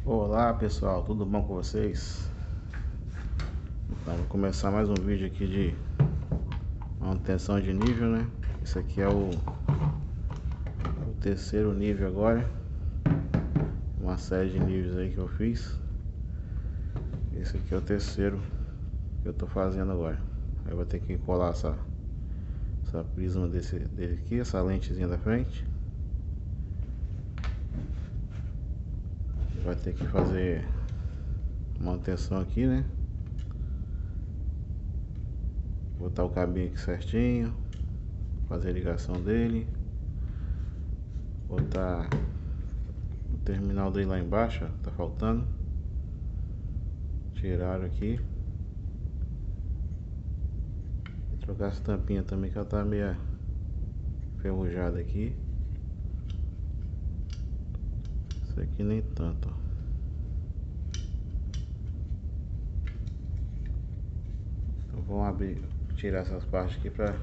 Olá pessoal, tudo bom com vocês? Então, vou começar mais um vídeo aqui de manutenção de nível, né? Esse aqui é o terceiro nível agora, uma série de níveis aí que eu fiz. Esse aqui é o terceiro que eu tô fazendo agora. Aí eu vou ter que colar essa prisma dele aqui, essa lentezinha da frente. Vai ter que fazer manutenção aqui, né? Botar o cabinho aqui certinho, fazer a ligação dele, botar o terminal dele lá embaixo, ó, tá faltando. Tiraram aqui. E trocar essa tampinha também, que ela tá meio enferrujada aqui. Isso aqui nem tanto, ó. Então vamos abrir, tirar essas partes aqui pra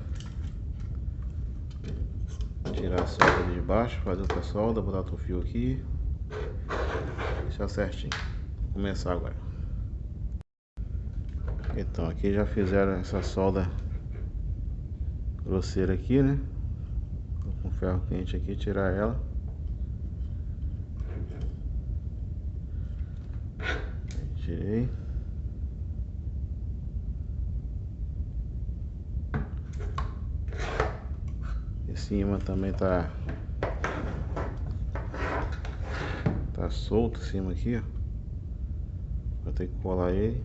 tirar a solda de baixo, fazer outra solda, botar outro fio aqui, deixar certinho. Vou começar agora. Então aqui já fizeram essa solda grosseira aqui, né? Vou com ferro quente aqui tirar ela. Tirei. Em cima também tá solto em cima aqui, ó. Vou ter que colar ele.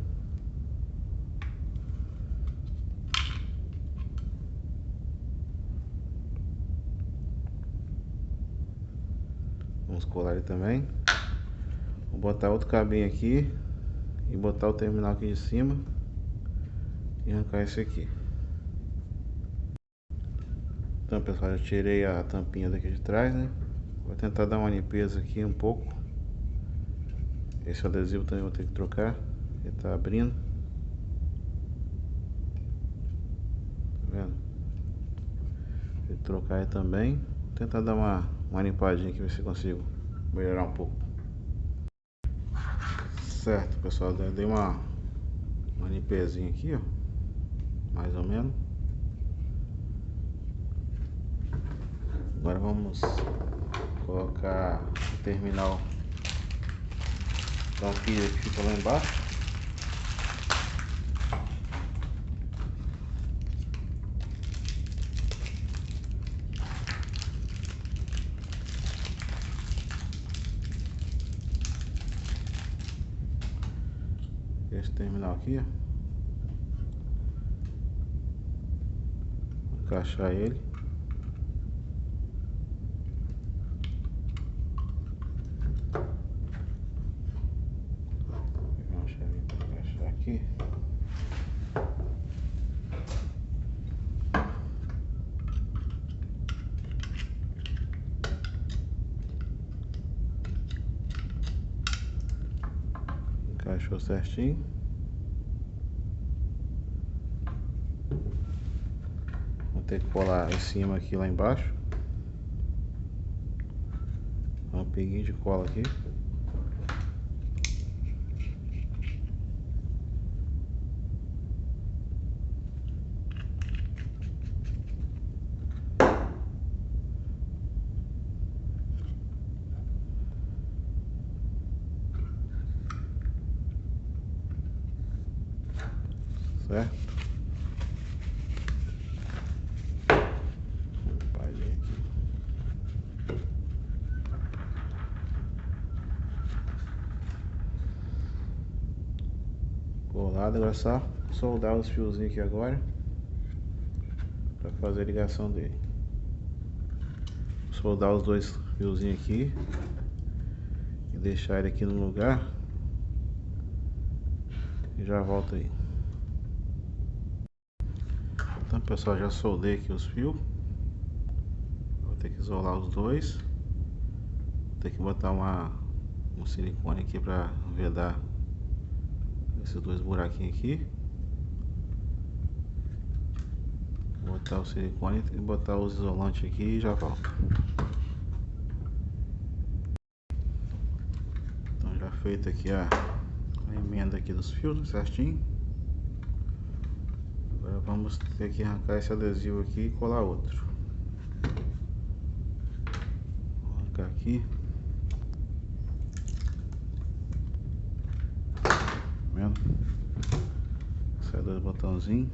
Vamos colar ele também. Vou botar outro cabinho aqui e botar o terminal aqui de cima e arrancar esse aqui. Então pessoal, já tirei a tampinha daqui de trás, né? Vou tentar dar uma limpeza aqui um pouco. Esse adesivo também vou ter que trocar, ele tá abrindo. Tá vendo? Vou trocar ele também. Vou tentar dar uma limpadinha aqui, ver se consigo melhorar um pouco. Certo pessoal, dei uma limpezinha aqui, ó, mais ou menos. Agora vamos colocar o terminal da pilha que fica lá embaixo. Esse terminal aqui, ó. Vou encaixar ele. Vou pegar uma chavinha para encaixar aqui. Encaixou certinho. Vou ter que colar em cima aqui, lá embaixo. Um pinguinho de cola aqui. Certo? Colado, agora é só soldar os fiozinhos aqui agora para fazer a ligação dele. Soldar os dois fiozinhos aqui e deixar ele aqui no lugar e já volto aí. Então pessoal, já soldei aqui os fios. Vou ter que isolar os dois. Vou ter que botar um silicone aqui para vedar esses dois buraquinhos aqui. Vou botar o silicone e botar os isolantes aqui e já volto. Então já Já feito aqui a emenda aqui dos fios, certinho. Agora vamos ter que arrancar esse adesivo aqui e colar outro. Vou arrancar aqui. Tá vendo? Sai dois botãozinhos.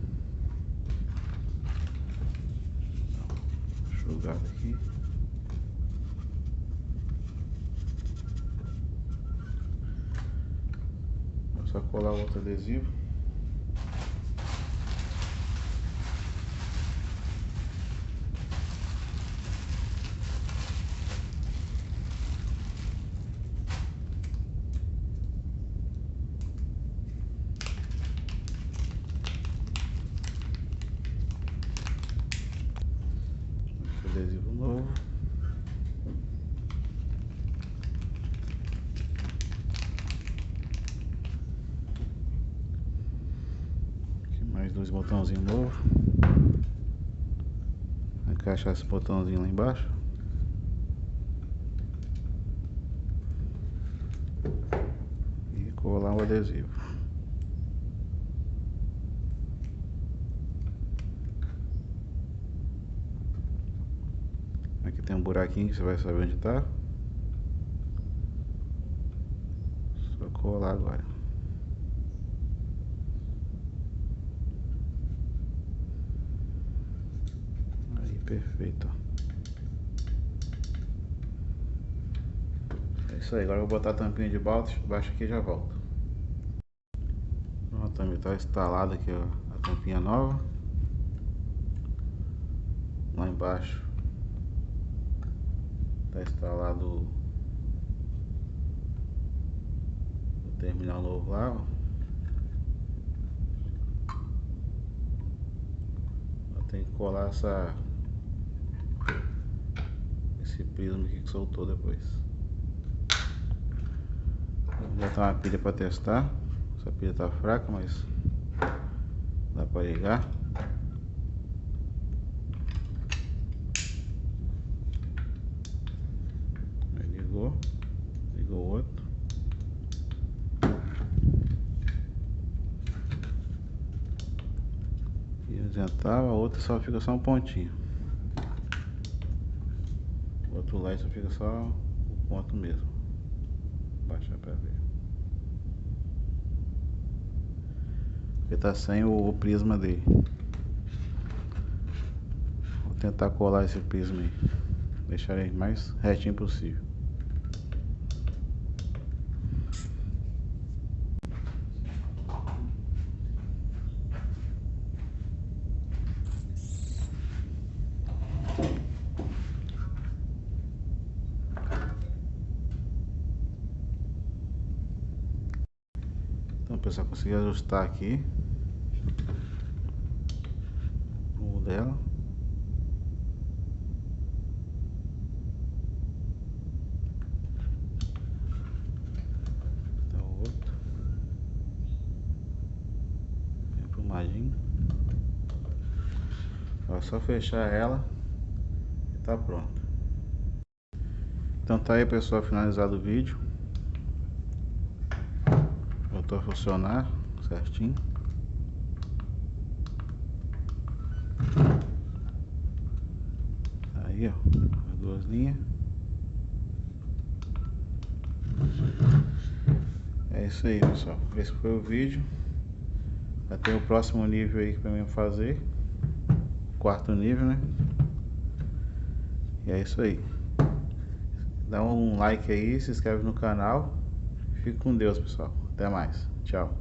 Enxugado aqui. Vou só colar outro adesivo. Adesivo novo. Aqui mais dois botãozinhos novos. Encaixar esse botãozinho lá embaixo. E colar o adesivo. Aqui tem um buraquinho que você vai saber onde tá. Só colar agora. Aí, perfeito. É isso aí, agora eu vou botar a tampinha de baixo aqui e já volto. Pronto, também tá instalada aqui, ó, a tampinha nova. Lá embaixo tá instalado o terminal novo lá, ó. Tem que colar esse prisma aqui que soltou depois. Vou botar uma pilha para testar. Essa pilha tá fraca, mas dá para ligar. Aí ligou o outro. E isentava, a outra só fica só um pontinho. O outro lado só fica só o ponto mesmo. Vou baixar para ver. Porque tá sem o prisma dele. Vou tentar colar esse prisma aí. Deixar ele mais retinho possível. Então, pessoal, consegui ajustar aqui o dela. Então, o outro bem aprumadinho. É só fechar ela e tá pronto. Então tá aí, pessoal, finalizado o vídeo. Voltou a funcionar certinho. Aí, ó, as duas linhas. É isso aí, pessoal. Esse foi o vídeo. Já tem o próximo nível aí pra mim fazer. Quarto nível, né? E é isso aí. Dá um like aí, se inscreve no canal. Fique com Deus, pessoal. Até mais. Tchau.